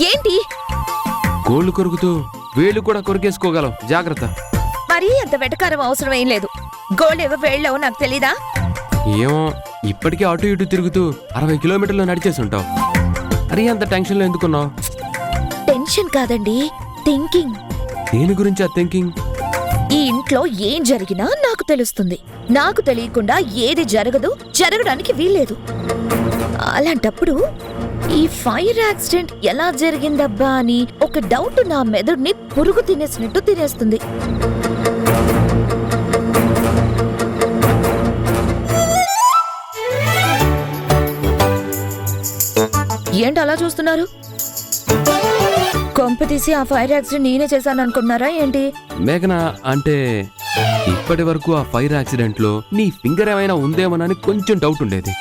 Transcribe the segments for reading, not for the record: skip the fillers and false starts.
ఏంటి? గోళ్లు కొరుకుతూ వేళ్ళు కూడా కొరికేసుకోగలం, జాగ్రత్త. మరీ అంత వెటకారం అవసరం ఏం లేదు. గోల్డ్ ఏవో వేళ్ళవు నాకు తెలీదా? ఏమో, ఇప్పటికే అటు ఇటు తిరుగుతూ 60 కిలోమీటర్లు నడిచేసి ఉంటావు. అరే అంత టెన్షన్లో ఎందుకున్నావు? టెన్షన్ కాదండి, థింకింగ్. దేని గురించి ఆ థింకింగ్? ఈ ఇంట్లో ఏం జరిగినా నాకు తెలుస్తుంది. నాకు తెలియకుండా ఏది జరగదు, జరగడానికి వీల్లేదు. అలాంటప్పుడు ఈ ఫైర్ యాక్సిడెంట్ ఎలా జరిగిందబ్బా అని ఒక డౌట్ నా మెదడుని పురుగు తినేసినట్టు తినేస్తుంది. ఏంటి అలా చూస్తున్నారు? కొంప తీసి ఆ ఫైర్ యాక్సిడెంట్ నేనే చేశాను అనుకున్నారా ఏంటి? మేఘన, అంటే ఇప్పటి వరకు ఆ ఫైర్ యాక్సిడెంట్ లో నీ ఫింగర్ ఏమైనా ఉందేమోనని కొంచెం డౌట్ ఉండేది.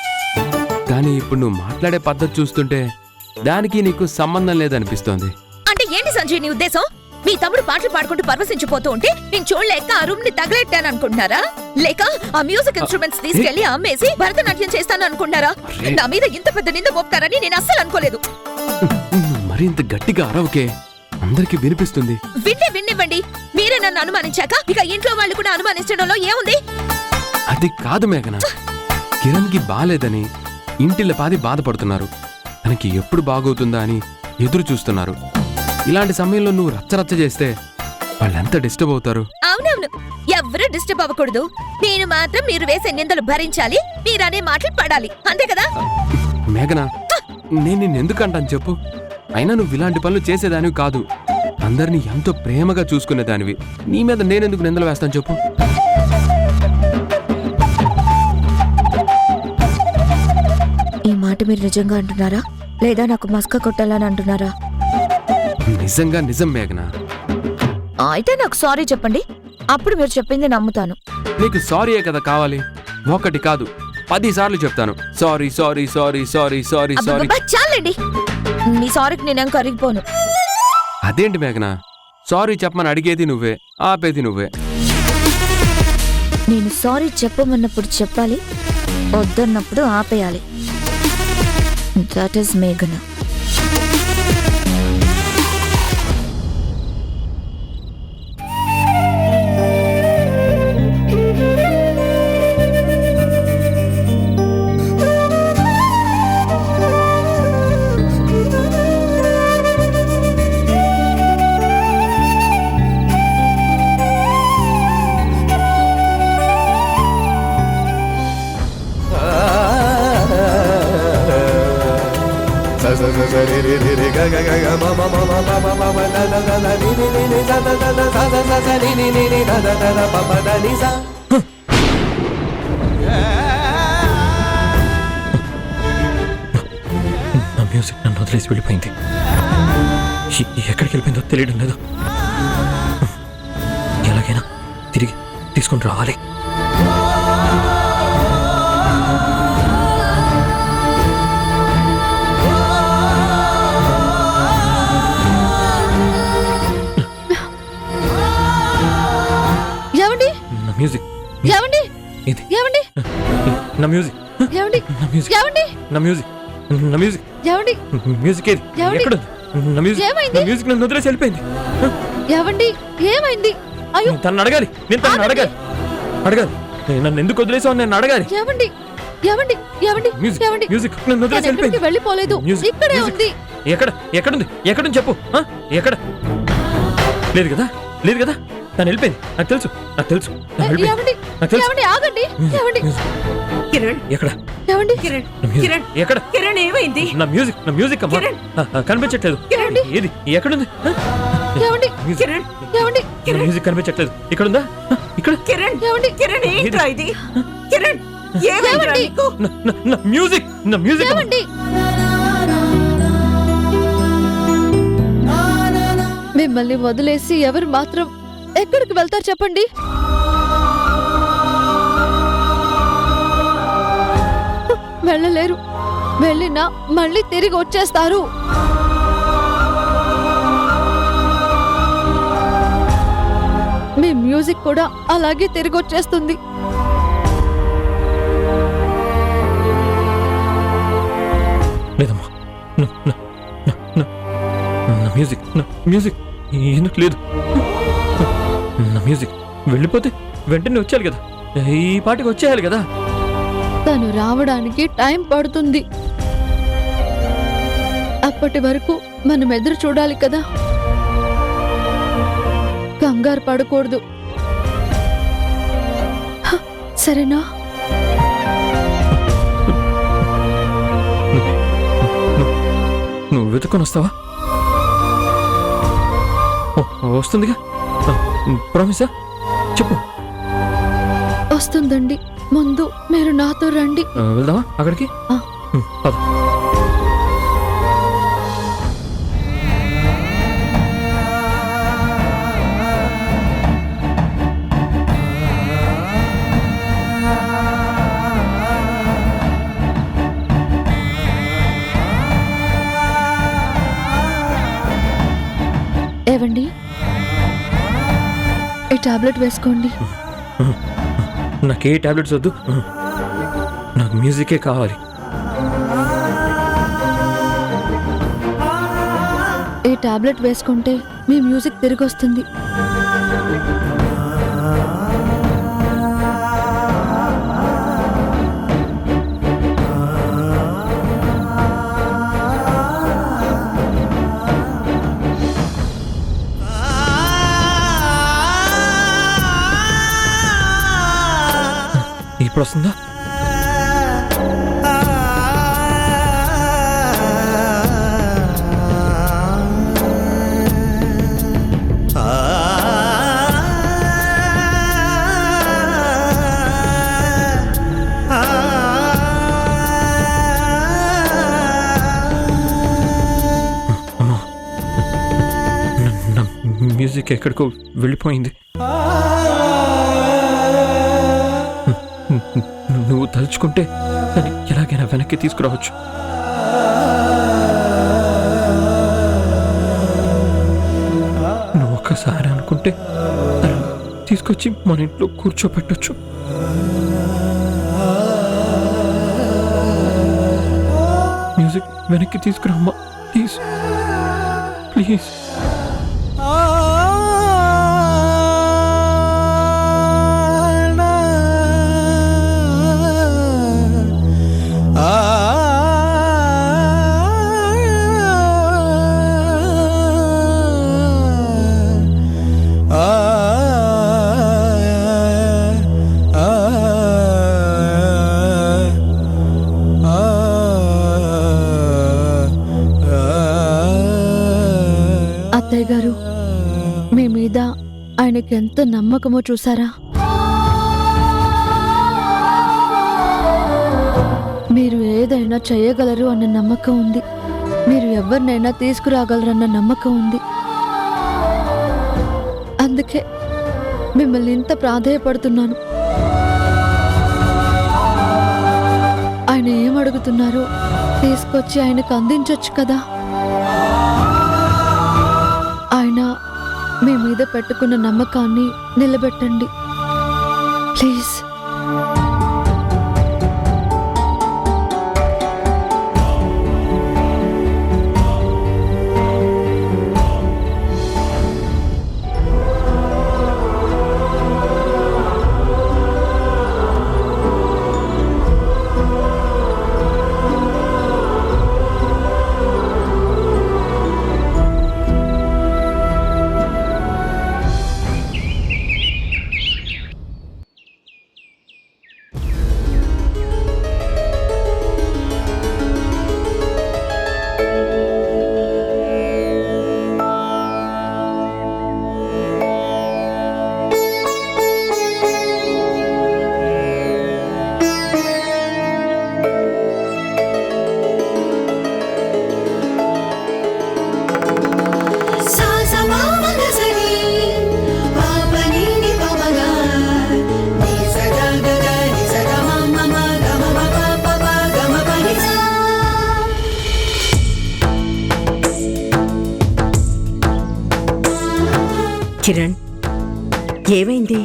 కానీ ఇప్పుడు నువ్వు మాట్లాడే పద్ధతి చూస్తుంటే దానికి నీకు సంబంధం లేదనిపిస్తోంది. అంటే ఏంటి సంజయ్ నీ ఉద్దేశం? మీ తమ్ముడు పాటలు పాడుకుంటూ పరవశించిపోతూ ఉంటే నేను చూడలేక ఆ రూమ్ ని తగలెట్టాను అనుకుంటున్నారా? లేక ఆ మ్యూజిక్ ఇన్స్ట్రుమెంట్స్ తీసుకెళ్లి అమ్మేసి భరతనాట్యం చేస్తాను అనుకుంటున్నారా? నా మీద ఇంత పెద్ద నింద మోపుతారని నేను అస్సలు అనుకోలేదు. మరింత గట్టిగా అరవకే, అందరికి వినిపిస్తుంది. విన్నివ్వండి. మీరే నన్ను అనుమానించాక ఇక ఇంట్లో వాళ్ళు కూడా అనుమానించడంలో ఏముంది? అది కాదు మేఘన, కిరణ్ కి బాలేదని ఇంటిల్ల పాది బాధపడుతున్నారు. తనకి ఎప్పుడు బాగవుతుందా అని ఎదురు చూస్తున్నారు. ఇలాంటి సమయంలో నువ్వు రచ్చరచ్చ చేస్తే వాళ్ళెంత డిస్టర్బ్ అవుతారు. అవునవును, ఎవరు డిస్టర్బ్ అవ్వకూడదు. నేను మాత్రం మీరు వేసే నిందలు భరించాలి, మీరనే మాటలు పడాలి, అంతే కదా? మేఘన, నేను నిన్నెందుకంటాను చెప్పు? అయినా నువ్వు ఇలాంటి పనులు చేసేదానివి కాదు. అందరినీ ఎంతో ప్రేమగా చూసుకునేదానివి. నీ మీద నేనెందుకు నిందలు వేస్తాను చెప్పు? ఈ మాట మీరు నిజంగా అంటున్నారా, లేదా నాకు మస్క కొట్టాలని అంటున్నారా? నిజంగా నిజం మేఘన. అయితే నాకు సారీ చెప్పండి, అప్పుడు మీరు చెప్పింది నమ్ముతాను. నీకు సారీయే కదా కావాలి? ఒకటి కాదు 10 సార్లు చెప్తాను. Sorry sorry sorry sorry sorry sorry. చాలండి, మీ సారీకి నేనేం కరిగిపోను. అదేంటి మేఘన, సారీ చెప్పమని అడిగేది నువ్వే, ఆపేది నువ్వే. నేను సారీ చెప్పమన్నప్పుడు చెప్పాలి, వద్దన్నప్పుడు ఆపేయాలి. దట్ ఈస్ మేఘన. నా మ్యూజిక్ నన్ను వదిలేసి వెళ్ళిపోయింది. ఎక్కడికి వెళ్ళిపోయిందో తెలియడం లేదు. ఎలాగైనా తిరిగి తీసుకుని రావాలి. మ్యూజిక్ ఏమండి? ఇది ఏమండి? నా మ్యూజిక్. ఏమండి? నా మ్యూజిక్. ఏమండి? నా మ్యూజిక్. నా మ్యూజిక్. ఏమండి? మ్యూజిక్ ఏది? ఎక్కడ? నా మ్యూజిక్. ఏమైంది? నా మ్యూజిక్ నన్ను వదిలేసి వెళ్ళిపోయింది. ఏమండి? ఏమైంది? అయ్యో, తనని అడగాలి. నేను తనని అడగాలి. నన్ను ఎందుకు వదిలేసావు నేను అడగాలి. ఏమండి? ఏమండి? ఏమండి? మ్యూజిక్. ఏమండి? మ్యూజిక్ నన్ను వదిలేసి వెళ్ళిపోయింది. వెళ్ళిపోలేదు, ఇక్కడే ఉంది. ఎక్కడుంది? ఎక్కడుంది చెప్పు. ఎక్కడ? లేదు కదా, లేదు కదా, తను వెళ్ళిపోయింది. నాకు తెలుసు. ఆగండి. కిరణ్, ఎక్కడ? ఏమండి? కిరణ్, కిరణ్, ఎక్కడ? కిరణ్ ఏమైంది? నా మ్యూజిక్ అమ్మా. కనిపించట్లేదు. ఏది? ఎక్కడుంది? కిరణ్, ఏమండి? నా మ్యూజిక్ కనిపించట్లేదు. ఇక్కడుందా? ఇక్కడ? కిరణ్, ఏమండి? కిరణ్ ఏంట్రా ఇది? కిరణ్, ఏమైందిరా నీకు? నా మ్యూజిక్ మిమ్మల్ని వదిలేసి ఎవరు మాత్రం ఎక్కడికి వెళ్తారు చెప్పండి? వెళ్ళలేరు. వెళ్ళినా మళ్ళీ తిరిగి వచ్చేస్తారు. మీ మ్యూజిక్ కూడా అలాగే తిరిగి వచ్చేస్తుంది. లేదమ్మా, మ్యూజిక్ ఎందుకు లేదు? నా మ్యూజిక్ వెళ్ళిపోతే వెంటనే వచ్చేయాలి కదా, ఈ పాటికి వచ్చేయాలి కదా. తను రావడానికి టైం పడుతుంది. అప్పటి వరకు మనం ఎదురు చూడాలి కదా. కంగారు పడకూడదు, హ, సరేనా? నువ్వు వెతుక్కొని వస్తావా? వస్తుందిగా, ప్రామిసా? చెప్పు. వస్తుందండి, ముందు మీరు నాతో రండి. వెళ్దామా అక్కడికి? ఆ. పద. ఏవండి, ఈ టాబ్లెట్ వేసుకోండి. నాకే టాబ్లెట్స్ వద్దు, నాకు మ్యూజికే కావాలి. ఈ టాబ్లెట్ వేసుకుంటే మీ మ్యూజిక్ తిరిగి వస్తుంది. ఇప్పుడు వస్తుందా? అమ్మా, నా మ్యూజిక్ ఎక్కడికో వెళ్ళిపోయింది. నువ్వు తలుచుకుంటే దాన్ని ఎలాగైనా వెనక్కి తీసుకురావచ్చు. నువ్వు ఒక్కసారి అనుకుంటే దాన్ని తీసుకొచ్చి మన ఇంట్లో కూర్చోపెట్టొచ్చు. మ్యూజిక్ వెనక్కి తీసుకురామ్మా, ప్లీజ్ ప్లీజ్. అత్తయ్య గారు, మీ మీద ఆయనకి ఎంత నమ్మకమో చూసారా? మీరు ఏదైనా చేయగలరు అన్న నమ్మకం ఉంది. మీరు ఎవరినైనా తీసుకురాగలరన్న నమ్మకం ఉంది. అందుకే మిమ్మల్ని ఇంత ప్రాధేయపడుతున్నాను. ఆయన ఏమడుగుతున్నారో తీసుకొచ్చి ఆయనకు అందించొచ్చు కదా. ఆయన మీ మీద పెట్టుకున్న నమ్మకాన్ని నిలబెట్టండి ప్లీజ్. కిరణ్, ఏమైంది?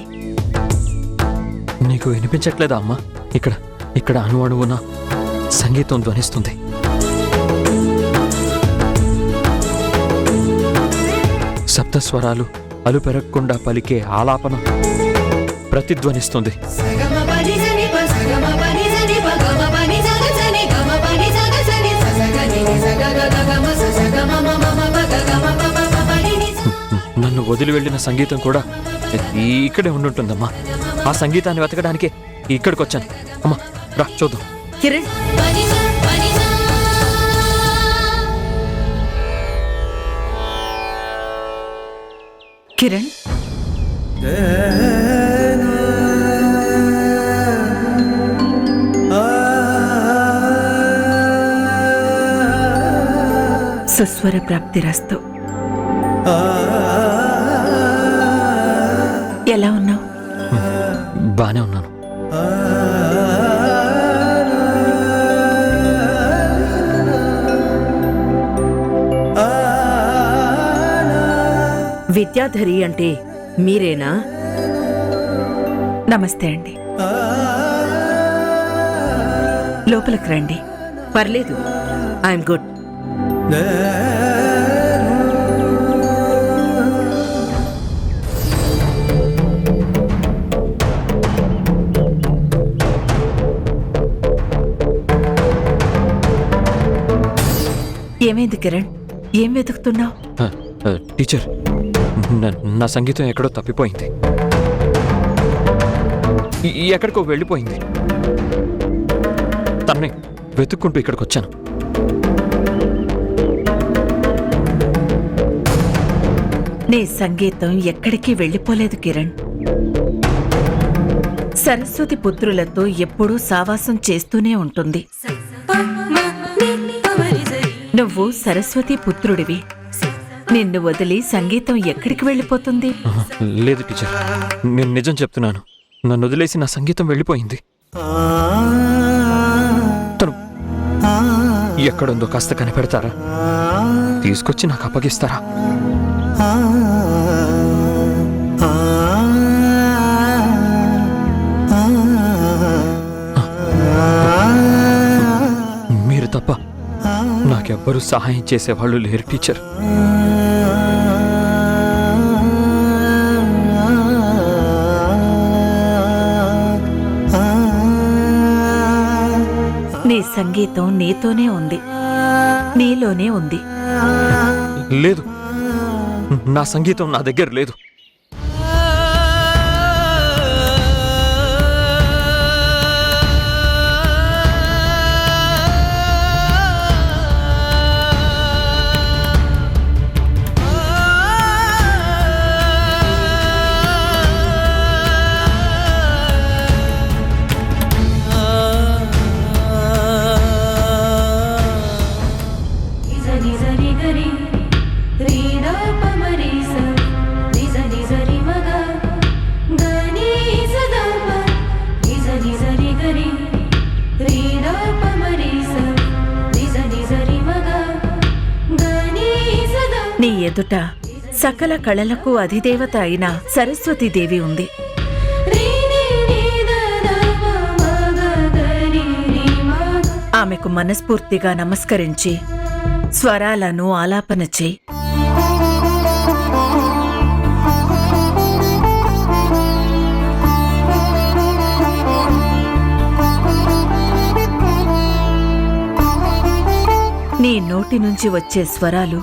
నీకు వినిపించట్లేదా అమ్మా? ఇక్కడ ఇక్కడ అణువణువున సంగీతం ధ్వనిస్తుంది. సప్తస్వరాలు అలుపెరగకుండా పలికే ఆలాపన ప్రతిధ్వనిస్తుంది. నన్ను వదిలి వెళ్ళిన సంగీతం కూడా ఇక్కడే ఉండుంటుందమ్మా. ఆ సంగీతాన్ని వెతకడానికి ఇక్కడికి వచ్చాను. అమ్మా రా చూద్దాం. కిరణ్, కిరణ్, సుస్వర ప్రాప్తిరస్తు. ఎలా ఉన్నావు? బానే ఉన్నాను. విద్యాధరి అంటే మీరేనా? నమస్తే అండి. లోపలికి రండి. పర్లేదు, ఐఎమ్ గుడ్. ఏమైంది కిరణ్? ఏం వెతుకుతున్నావు? టీచర్, నా సంగీతం ఎక్కడో తప్పిపోయింది. ఎక్కడికో వెళ్ళిపోయింది. తన్నే వెతుక్కుంటూ ఇక్కడికి వచ్చాను. నీ సంగీతం ఎక్కడికి వెళ్ళిపోలేదు కిరణ్. సరస్వతి పుత్రులతో ఎప్పుడూ సావాసం చేస్తూనే ఉంటుంది. నువ్వు సరస్వతి పుత్రుడివి. నిన్ను వదిలి సంగీతం ఎక్కడికి వెళ్ళిపోతుంది? లేదు టీచర్, నేను నిజం చెప్తున్నాను. నన్ను వదిలేసి నా సంగీతం వెళ్ళిపోయింది. తను ఎక్కడుందో కాస్త కనిపెడతారా? తీసుకొచ్చి నాకు అప్పగిస్తారా? మీరు తప్ప నాకెవ్వరూ సహాయం చేసేవాళ్ళు లేరు టీచర్. నీ సంగీతం నీతోనే ఉంది, నీలోనే ఉంది. లేదు, నా సంగీతం నా దగ్గర లేదు. నీ ఎదుట సకల కళలకు అధిదేవత అయిన సరస్వతీదేవి ఉంది. ఆమెకు మనస్ఫూర్తిగా నమస్కరించి స్వరాలను ఆలాపన చేయి. నీ నోటి నుంచి వచ్చే స్వరాలు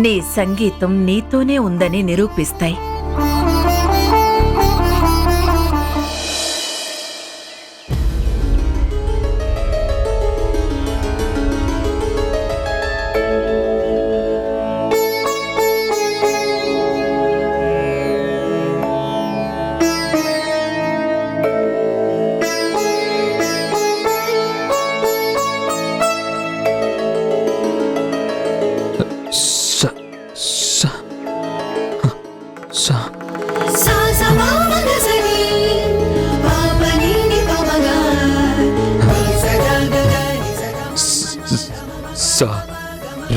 నీ సంగీతం నీతోనే ఉందని నిరూపిస్తాయి.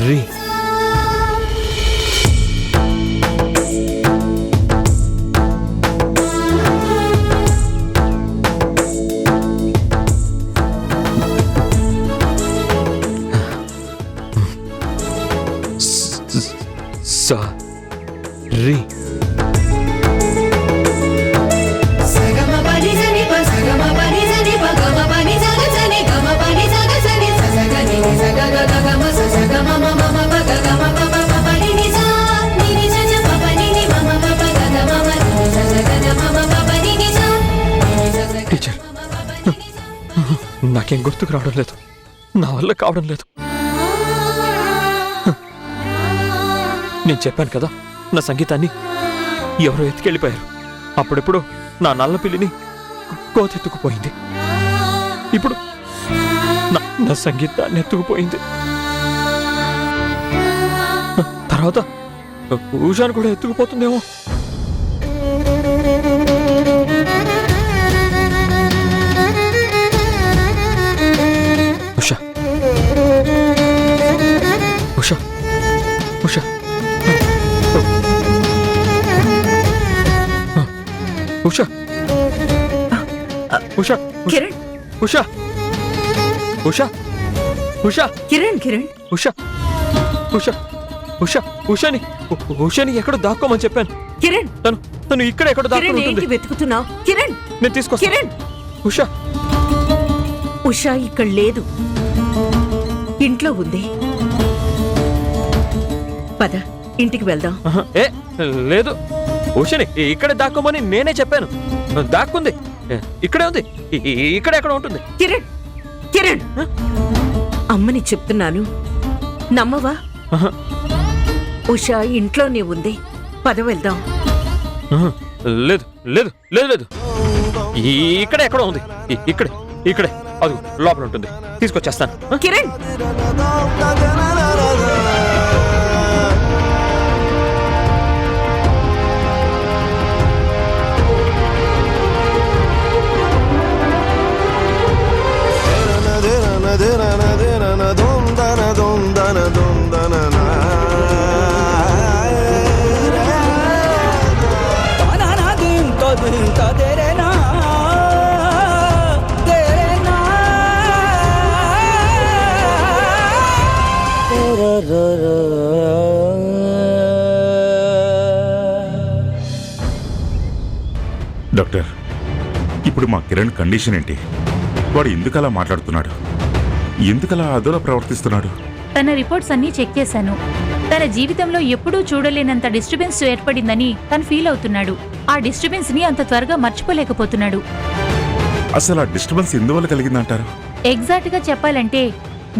రీ రీ టీచర్, నాకేం గుర్తుకు రావడం లేదు, నా వల్ల కావడం లేదు. నేను చెప్పాను కదా, నా సంగీతాన్ని ఎవరో ఎత్తుకెళ్ళిపోయారు. అప్పుడెప్పుడు నా నల్ల పిల్లిని కోతెత్తుకుపోయింది. ఇప్పుడు నా సంగీతాన్ని ఎత్తుకుపోయింది. తర్వాత ఉషాను కూడా ఎత్తుకుపోతుందేమో. ఉషా, ఉషా, ఉషా, ఉషా, ఉషా, కిరణ్, ఉషా, ఉషా, ఉషా, కిరణ్, కిరణ్, ఉషా, ఉషా, ఉషా, ఉషాని ఉషాని ఎక్కడో దాక్కోమని చెప్పాను. కిరణ్, తను ఇక్కడ ఎక్కడో కిరణ్, దాక్కుని ఏంటి ఉంటుంది. వెతుకుతున్నావు? కిరణ్, నేను తీసుకొస్తాను. కిరణ్, ఉషా, ఉషా ఇక్కడ లేదు, ఇంట్లో ఉంది. పద, ఇంటికి వెళ్దాం. ఆహా, ఏ లేదు, ఉషాని ఇక్కడే దాక్కోమని నేనే చెప్పాను. దాక్కుంది, ఇక్కడే ఉంది, ఇక్కడ ఎక్కడ ఉంటుంది. కిరణ్, కిరణ్, అమ్మని చెప్తున్నాను, నమ్మవా? ఆహా, ఉషా ఇంట్లోనే ఉంది, పద వెళ్దాం. ఆహా, లేదు లేదు లేదు లేదు, ఇక్కడ ఎక్కడ ఉంది. ఇక్కడే ఇక్కడే అది లోపల ఉంటుంది, తీసుకొచ్చేస్తాను. కిరణ్, డాక్టర్, ఇప్పుడు మా కిరణ్ కండిషన్ ఏంటి? వాడు ఎందుకలా మాట్లాడుతున్నాడు? ఎందుకలా అదోలా ప్రవర్తిస్తున్నాడు? తన రిపోర్ట్స్ అన్నీ చెక్ చేశాను. తన జీవితంలో ఎప్పుడూ చూడలేనంత డిస్టర్బెన్స్ ఏర్పడిందని తను ఫీల్ అవుతున్నాడు. ఆ డిస్టర్బెన్స్ ని అంత త్వరగా మర్చిపోలేకపోతున్నాడు. అసలు ఆ డిస్టర్బెన్స్ ఎందువల్ల కలిగిందంటారు? ఎగ్జాక్ట్ గా చెప్పాలంటే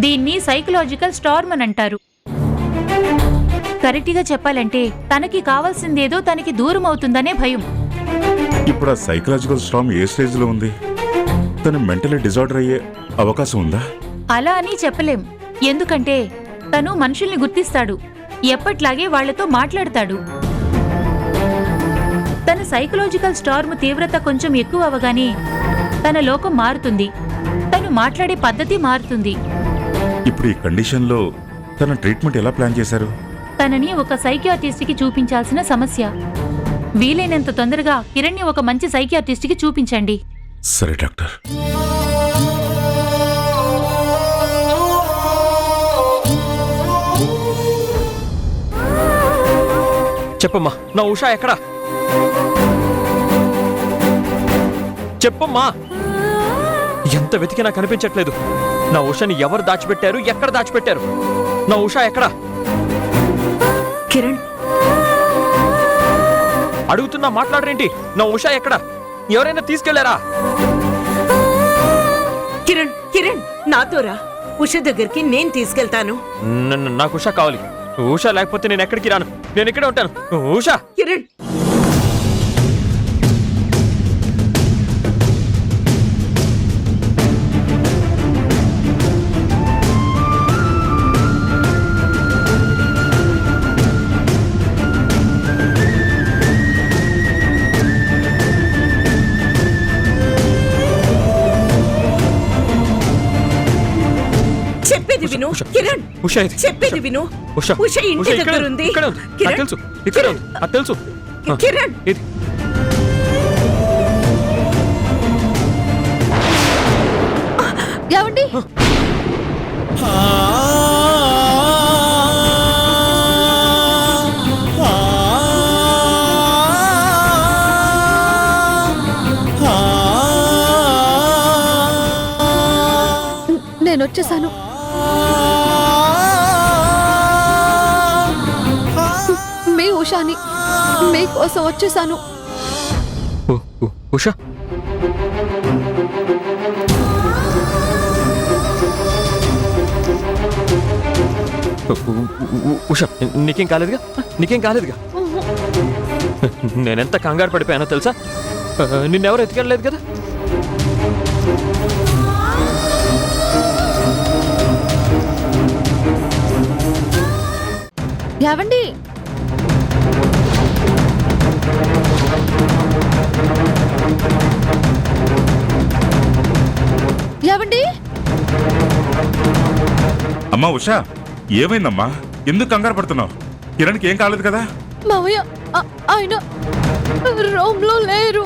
దీన్ని సైకలాజికల్ స్టార్మ్ అని అంటారు. కరెక్ట్ గా చెప్పాలంటే తనకి కావాల్సిందేదో తనకి దూరం అవుతుందనే భయం. ఇప్పుడు ఆ సైకలాజికల్ స్ట్రామ్ ఏ స్టేజ్ లో ఉంది? తను మెంటలీ డిజార్డర్ అయ్యే అవకాశం ఉందా? అలా అని చెప్పలేం, ఎందుకంటే తను మనుషుల్ని గుర్తిస్తాడు, ఎప్పట్లాగే వాళ్లతో మాట్లాడతాడు. తన సైకలాజికల్ స్టార్మ్ తీవ్రత కొంచెం ఎక్కువ అవగానే తన లోకం మారుతుంది, తను మాట్లాడే పద్ధతి మారుతుంది. ఇప్పుడు ఈ కండిషన్ లో తన ట్రీట్మెంట్ ఎలా ప్లాన్ చేశారు? తనని ఒక సైకియాట్రిస్ట్ కి చూపించాల్సిన సమస్య. వీలైనంత తొందరగా కిరణ్ ని ఒక మంచి సైకియాట్రిస్ట్ కి చూపించండి. సరే డాక్టర్. చెప్పమ్మా, నా ఉషా ఎక్కడా? చెప్పమ్మా, ఎంత వెతికినా కనిపించట్లేదు. నా ఉషాని ఎవరు దాచిపెట్టారు, ఎక్కడ దాచిపెట్టారు? నా ఉషా ఎక్కడా? కిరణ్, అడుగుతున్నా మాట్లాడరేంటి? నా ఉషా ఎక్కడా? ఎవరైనా తీసుకెళ్లారా? కిరణ్, కిరణ్, నాతో రా, ఉష దగ్గరికి నేను తీసుకెళ్తాను. నాకు ఉషా కావాలి. ఉషా లేకపోతే నేను ఎక్కడికి రాను, నేను ఇక్కడే ఉంటాను. ఉషా! కిరణ్, చెప్పేది విను. కిరణ్, ఉషా ఇది. చెప్పేది విను. ఉషా, ఉష ఇంటి ఉషా దగ్గర ఉంది. ఇక్కడే ఉంది. నాకు కిరణ్, తెలుసు, ఇక్కడే ఉంది, నాకు తెలుసు. కిరణ్, ఇది ఏమండి? ఉషాని మీకోసం వచ్చేసాను. ఉషా ఉషా నీకేం కాలేదుగా? నీకేం కాలేదుగా? నేనెంత కంగారు పడిపోయానో తెలుసా? నిన్నెవరు ఎత్తుకెళ్ళలేదు కదా? ఏవండి, ఏవండి, అమ్మా ఉషా, ఏమైందమ్మా? ఎందుకు కంగారు పడుతున్నావు? కిరణ్కి ఏం కాలేదు కదా? మావయ్య ఆయన రూమ్ లో లేరు.